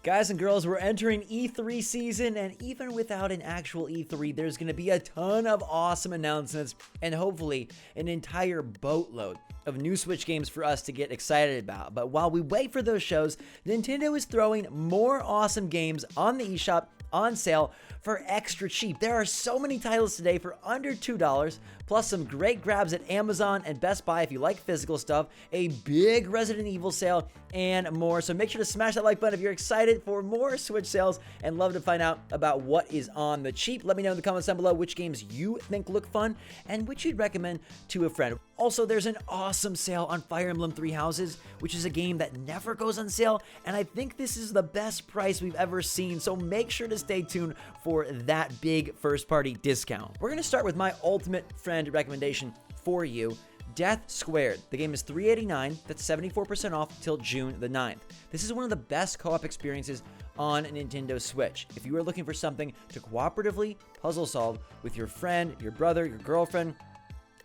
Guys and girls, we're entering E3 season, and even without an actual E3, there's going to be a ton of awesome announcements and hopefully an entire boatload of new Switch games for us to get excited about. But while we wait for those shows, Nintendo is throwing more awesome games on the eShop on sale for extra cheap. There are so many titles today for under $2, plus some great grabs at Amazon and Best Buy if you like physical stuff, a big Resident Evil sale, and more. So make sure to smash that like button if you're excited for more Switch sales and love to find out about what is on the cheap. Let me know in the comments down below which games you think look fun and which you'd recommend to a friend. Also, there's an awesome sale on Fire Emblem Three Houses, which is a game that never goes on sale, and I think this is the best price we've ever seen, so make sure to stay tuned for that big first-party discount. We're going to start with my ultimate friend recommendation for you, Death Squared. The game is $389, that's 74% off till June the 9th. This is one of the best co-op experiences on Nintendo Switch. If you are looking for something to cooperatively puzzle solve with your friend, your brother, your girlfriend,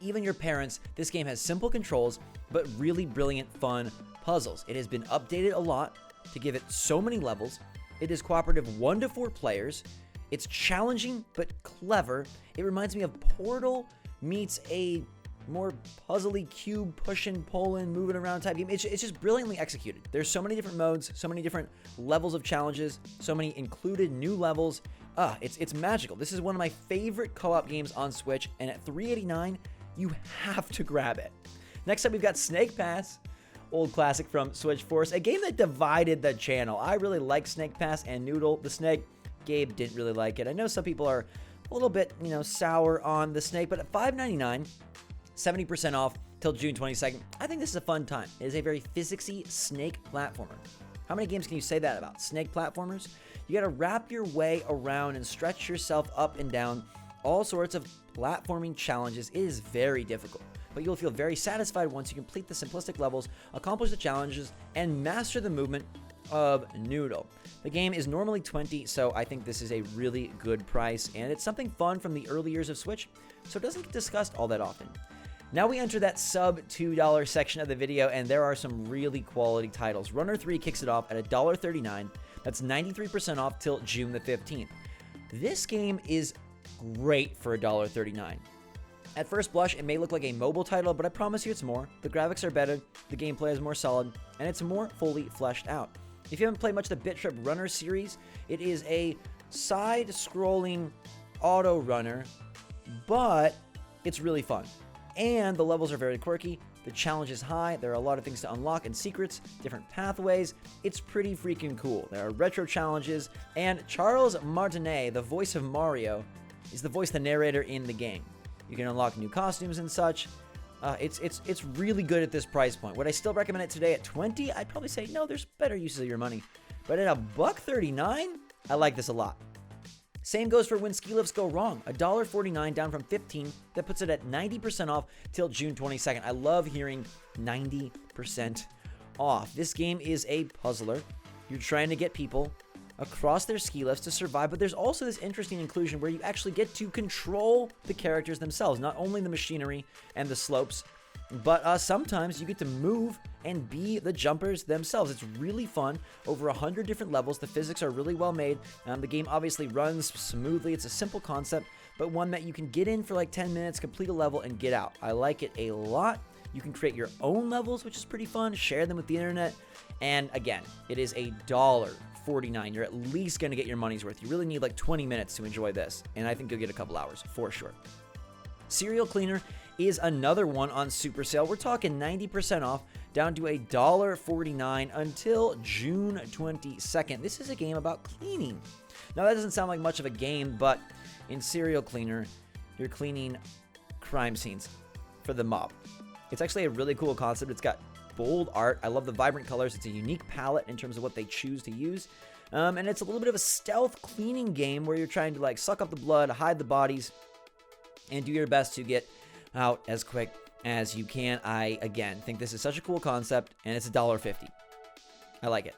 even your parents, this game has simple controls, but really brilliant, fun puzzles. It has been updated a lot to give it so many levels. It is cooperative 1 to 4 players. It's challenging, but clever. It reminds me of Portal meets a more puzzly cube pushing, pulling, moving around type game. It's just brilliantly executed. There's so many different modes, so many different levels of challenges, so many included new levels. It's magical. This is one of my favorite co-op games on Switch, and at $389, you have to grab it. Next up, we've got Snake Pass, old classic from SwitchForce, a game that divided the channel. I really like Snake Pass and Noodle the Snake. Gabe didn't really like it. I know some people are a little bit, sour on the Snake, but at $5.99, 70% off till June 22nd, I think this is a fun time. It is a very physicsy snake platformer. How many games can you say that about? Snake platformers? You gotta wrap your way around and stretch yourself up and down all sorts of platforming challenges. It is very difficult, but you'll feel very satisfied once you complete the simplistic levels, accomplish the challenges, and master the movement of Noodle. The game is normally $20, so I think this is a really good price, and it's something fun from the early years of Switch, so it doesn't get discussed all that often. Now we enter that sub $2 section of the video, and there are some really quality titles. Runner 3 kicks it off at $1.39. That's 93% off till June the 15th. This game is great for $1.39. At first blush, it may look like a mobile title, but I promise you it's more. The graphics are better, the gameplay is more solid, and it's more fully fleshed out. If you haven't played much of the Bit Trip Runner series, it is a side-scrolling auto runner, but it's really fun. And the levels are very quirky, the challenge is high, there are a lot of things to unlock and secrets, different pathways. It's pretty freaking cool. There are retro challenges, and Charles Martinet, the voice of Mario, is the voice of the narrator in the game. You can unlock new costumes and such. It's really good at this price point. Would I still recommend it today at $20? I'd probably say no, there's better uses of your money. But at $1.39, I like this a lot. Same goes for When Ski Lifts Go Wrong, $1.49 down from $15. That puts it at 90% off till June 22nd. I love hearing 90% off. This game is a puzzler. You're trying to get people across their ski lifts to survive, but there's also this interesting inclusion where you actually get to control the characters themselves, not only the machinery and the slopes, but sometimes you get to move and be the jumpers themselves. It's really fun. Over 100 different levels. The physics are really well made. The game obviously runs smoothly. It's a simple concept, but one that you can get in for like 10 minutes, complete a level, and get out. I like it a lot. You can create your own levels, which is pretty fun. Share them with the internet. And again, it is $1.49. You're at least going to get your money's worth. You really need like 20 minutes to enjoy this, and I think you'll get a couple hours for sure. Serial Cleaner is another one on super sale. We're talking 90% off, down to $1.49 until June 22nd. This is a game about cleaning. Now, that doesn't sound like much of a game, but in Serial Cleaner, you're cleaning crime scenes for the mob. It's actually a really cool concept. It's got bold art. I love the vibrant colors. It's a unique palette in terms of what they choose to use. And it's a little bit of a stealth cleaning game where you're trying to like suck up the blood, hide the bodies, and do your best to get out as quick as you can. I, again, think this is such a cool concept, and it's $1.50. I like it.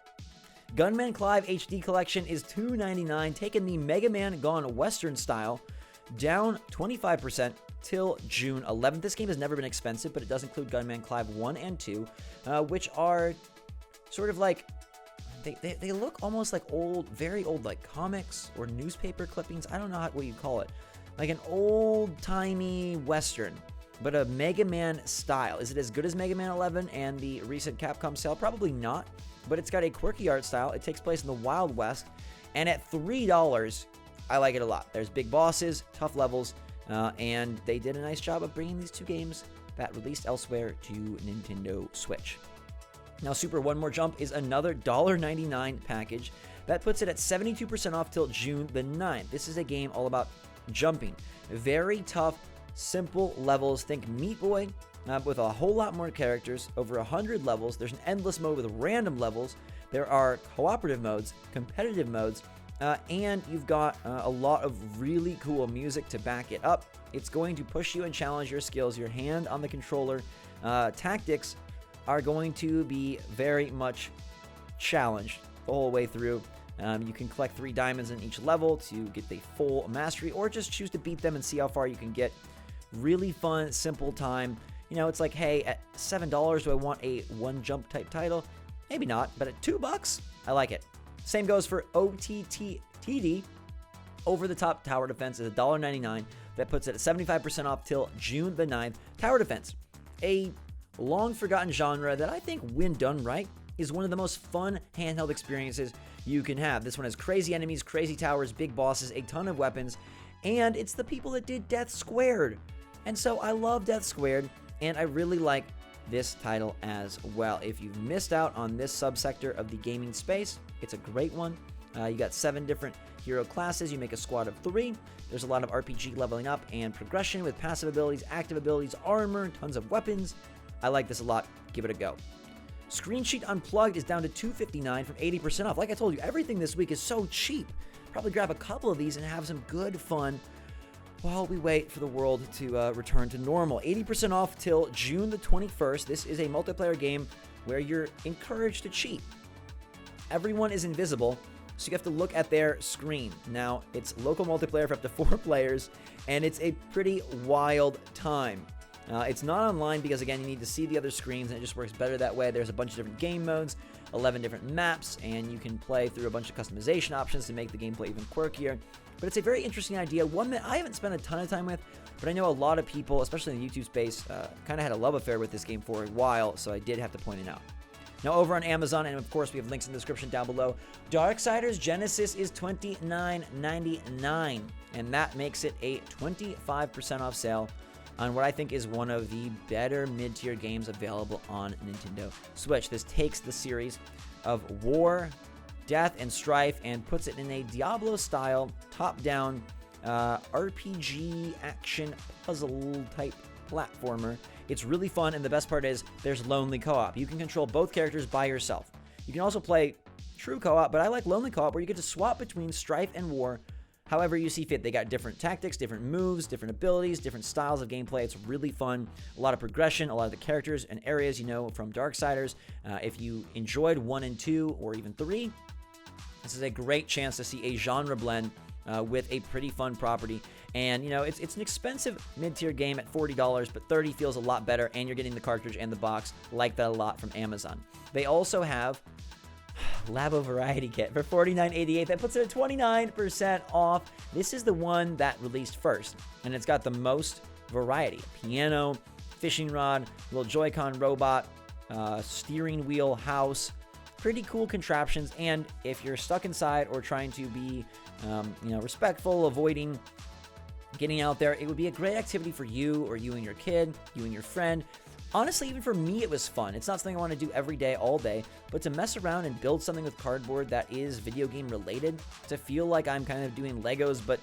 Gunman Clive HD Collection is $2.99, taking the Mega Man Gone Western style down 25% till June 11th. This game has never been expensive, but it does include Gunman Clive 1 and 2, which are sort of like they look almost like old, very old, like comics or newspaper clippings. I don't know what you call it. Like an old-timey Western, but a Mega Man style. Is it as good as Mega Man 11 and the recent Capcom sale? Probably not, but it's got a quirky art style. It takes place in the Wild West, and at $3, I like it a lot. There's big bosses, tough levels, and they did a nice job of bringing these two games that released elsewhere to Nintendo Switch. Now, Super One More Jump is another $1.99 package that puts it at 72% off till June the 9th. This is a game all about jumping. Very tough, simple levels. Think Meat Boy, with a whole lot more characters, over 100 levels. There's an endless mode with random levels. There are cooperative modes, competitive modes, and you've got a lot of really cool music to back it up. It's going to push you and challenge your skills. Your hand on the controller tactics are going to be very much challenged the whole way through. You can collect 3 diamonds in each level to get the full mastery, or just choose to beat them and see how far you can get. Really fun, simple time. You know, it's like, hey, at $7, do I want a one jump type title? Maybe not, but at $2, I like it. Same goes for OTTD. Over the Top Tower Defense is $1.99. That puts it at 75% off till June the 9th. Tower Defense, a long forgotten genre that I think, when done right, is one of the most fun handheld experiences you can have. This one has crazy enemies, crazy towers, big bosses, a ton of weapons, and it's the people that did Death Squared. And so I love Death Squared, and I really like this title as well. If you've missed out on this subsector of the gaming space, it's a great one. You got 7 different hero classes. You make a squad of 3. There's a lot of RPG leveling up and progression with passive abilities, active abilities, armor, tons of weapons. I like this a lot. Give it a go. Screen Sheet Unplugged is down to $2.59 from 80% off. Like I told you, everything this week is so cheap. Probably grab a couple of these and have some good fun while we wait for the world to return to normal. 80% off till June the 21st. This is a multiplayer game where you're encouraged to cheat. Everyone is invisible, so you have to look at their screen. Now, it's local multiplayer for up to 4 players, and it's a pretty wild time. It's not online because, again, you need to see the other screens, and it just works better that way. There's a bunch of different game modes, 11 different maps, and you can play through a bunch of customization options to make the gameplay even quirkier. But it's a very interesting idea, one that I haven't spent a ton of time with, but I know a lot of people, especially in the YouTube space, kind of had a love affair with this game for a while, so I did have to point it out. Now, over on Amazon, and of course we have links in the description down below, Darksiders Genesis is $29.99, and that makes it a 25% off sale on what I think is one of the better mid-tier games available on Nintendo Switch. This takes the series of War, Death, and Strife and puts it in a Diablo-style, top-down RPG action puzzle type platformer. It's really fun, and the best part is there's lonely co-op. You can control both characters by yourself. You can also play true co-op, but I like lonely co-op where you get to swap between Strife and War however you see fit. They got different tactics, different moves, different abilities, different styles of gameplay. It's really fun. A lot of progression, a lot of the characters and areas you know from Darksiders. If you enjoyed 1 and 2 or even 3, this is a great chance to see a genre blend with a pretty fun property. And, you know, it's an expensive mid-tier game at $40, but $30 feels a lot better, and you're getting the cartridge and the box. Like that a lot from Amazon. They also have Labo Variety Kit for $49.88. That puts it at 29% off. This is the one that released first, and it's got the most variety. Piano, fishing rod, little Joy-Con robot, steering wheel house. Pretty cool contraptions, and if you're stuck inside or trying to be, respectful, avoiding getting out there, it would be a great activity for you or you and your kid, you and your friend. Honestly, even for me, it was fun. It's not something I want to do every day, all day, but to mess around and build something with cardboard that is video game related, to feel like I'm kind of doing Legos, but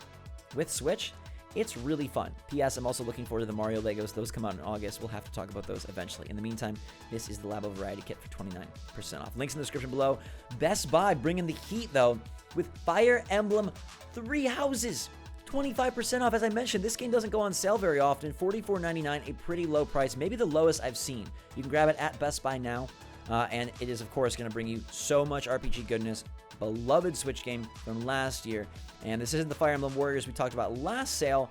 with Switch, it's really fun. P.S. I'm also looking forward to the Mario Legos. Those come out in August. We'll have to talk about those eventually. In the meantime, this is the Labo Variety Kit for 29% off. Links in the description below. Best Buy bringing the heat, though, with Fire Emblem 3 Houses. 25% off. As I mentioned, this game doesn't go on sale very often. $44.99, a pretty low price, maybe the lowest I've seen. You can grab it at Best Buy now, and it is, of course, going to bring you so much RPG goodness. Beloved Switch game from last year, and this isn't the Fire Emblem Warriors we talked about last sale.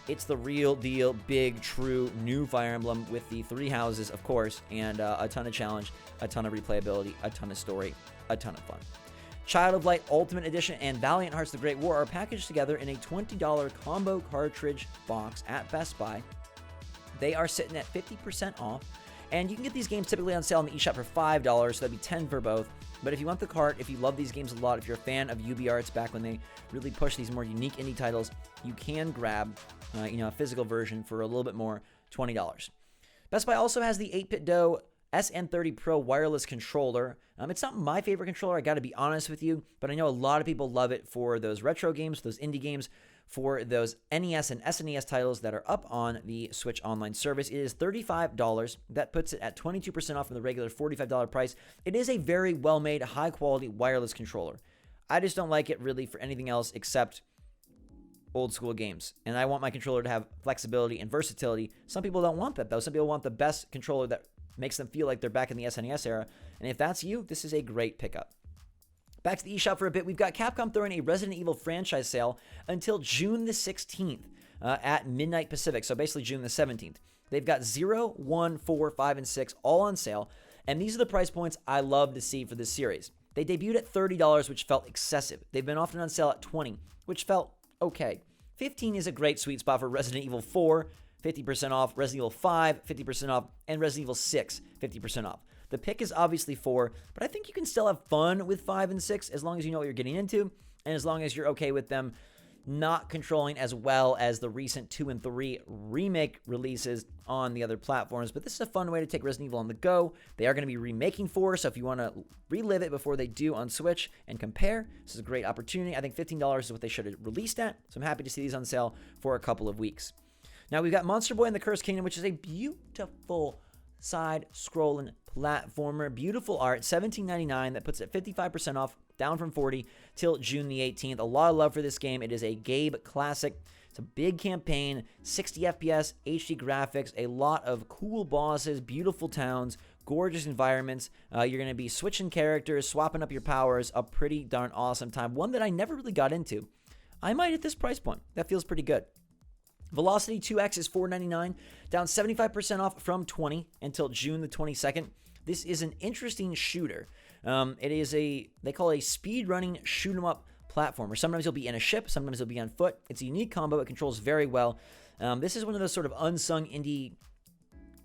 It's the real deal, big, true, new Fire Emblem with the 3 houses, of course, and a ton of challenge, a ton of replayability, a ton of story, a ton of fun. Child of Light Ultimate Edition and Valiant Hearts: The Great War are packaged together in a $20 combo cartridge box at Best Buy. They are sitting at 50% off, and you can get these games typically on sale on the eShop for $5, so that'd be $10 for both. But if you want the cart, if you love these games a lot, if you're a fan of UbiArts back when they really pushed these more unique indie titles, you can grab a physical version for a little bit more, $20. Best Buy also has the 8BitDo SN30 Pro wireless controller. It's not my favorite controller, I gotta be honest with you, but I know a lot of people love it for those retro games, those indie games, for those NES and SNES titles that are up on the Switch Online service. It is $35. That puts it at 22% off from the regular $45 price. It is a very well-made, high-quality wireless controller. I just don't like it really for anything else except old-school games. And I want my controller to have flexibility and versatility. Some people don't want that, though. Some people want the best controller that makes them feel like they're back in the SNES era. And if that's you, this is a great pickup. Back to the eShop for a bit, we've got Capcom throwing a Resident Evil franchise sale until June the 16th at midnight Pacific, so basically June the 17th. They've got 0, 1, 4, 5, and 6 all on sale, and these are the price points I love to see for this series. They debuted at $30, which felt excessive. They've been often on sale at $20, which felt okay. $15 is a great sweet spot for Resident Evil 4, 50% off, Resident Evil 5, 50% off, and Resident Evil 6, 50% off. The pick is obviously 4, but I think you can still have fun with 5 and 6 as long as you know what you're getting into, and as long as you're okay with them not controlling as well as the recent 2 and 3 remake releases on the other platforms. But this is a fun way to take Resident Evil on the go. They are going to be remaking 4, so if you want to relive it before they do on Switch and compare, this is a great opportunity. I think $15 is what they should have released at, so I'm happy to see these on sale for a couple of weeks. Now we've got Monster Boy and the Cursed Kingdom, which is a beautiful side-scrolling platformer, beautiful art, $17.99. That puts it 55% off, down from $40 till June the 18th. A lot of love for this game. It is a Gabe classic. It's a big campaign, 60 FPS, HD graphics, a lot of cool bosses, beautiful towns, gorgeous environments. You're going to be switching characters, swapping up your powers. A pretty darn awesome time. One that I never really got into. I might at this price point. That feels pretty good. Velocity 2X is $4.99, down 75% off from $20 until June the 22nd. This is an interesting shooter. It is they call it a speed-running shoot-'em-up platformer. Sometimes you'll be in a ship, sometimes you'll be on foot. It's a unique combo. It controls very well. This is one of those sort of unsung indie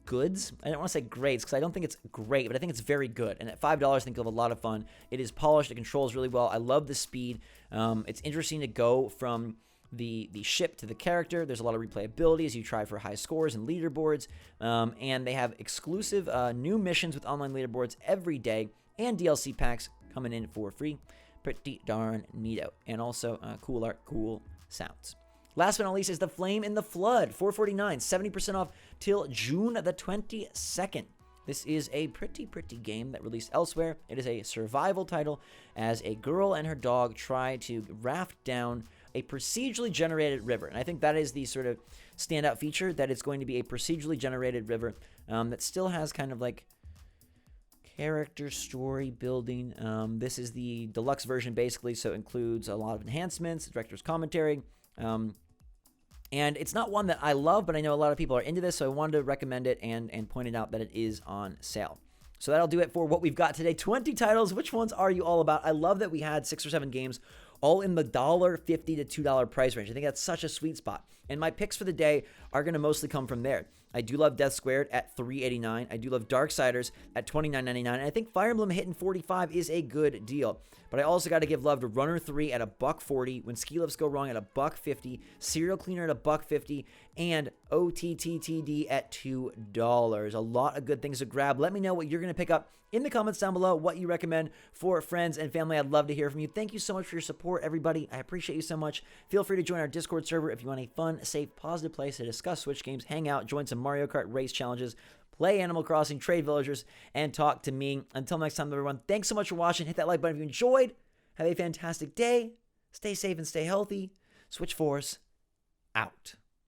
goods. I don't want to say greats because I don't think it's great, but I think it's very good. And at $5, I think you'll have a lot of fun. It is polished. It controls really well. I love the speed. It's interesting to go from the ship to the character. There's a lot of replayability as you try for high scores and leaderboards, and they have exclusive new missions with online leaderboards every day and DLC packs coming in for free. Pretty darn neato, and also cool art, cool sounds. Last but not least is The Flame in the Flood, $4.49, 70% off till June the 22nd. This is a pretty game that released elsewhere. It is a survival title as a girl and her dog try to raft down a procedurally generated river. And I think that is the sort of standout feature, that it's going to be a procedurally generated river that still has kind of like character story building. This is the deluxe version basically, so it includes a lot of enhancements, director's commentary. And it's not one that I love, but I know a lot of people are into this, so I wanted to recommend it and point it out that it is on sale. So that'll do it for what we've got today. 20 titles. Which ones are you all about? I love that we had 6 or 7 games all in the $1.50 to $2 price range. I think that's such a sweet spot. And my picks for the day are going to mostly come from there. I do love Death Squared at $3.89. I do love Darksiders at $29.99. And I think Fire Emblem hitting $45 is a good deal. But I also got to give love to Runner 3 at $1.40, When Ski Lifts Go Wrong at $1.50, Serial Cleaner at $1.50, and OTTTD at $2. A lot of good things to grab. Let me know what you're going to pick up in the comments down below, what you recommend for friends and family. I'd love to hear from you. Thank you so much for your support, everybody. I appreciate you so much. Feel free to join our Discord server if you want a fun, safe, positive place to discuss Switch games, hang out, join some Mario Kart race challenges, play Animal Crossing, trade villagers, and talk to me. Until next time, everyone, thanks so much for watching. Hit that like button if you enjoyed. Have a fantastic day. Stay safe and stay healthy. SwitchForce out.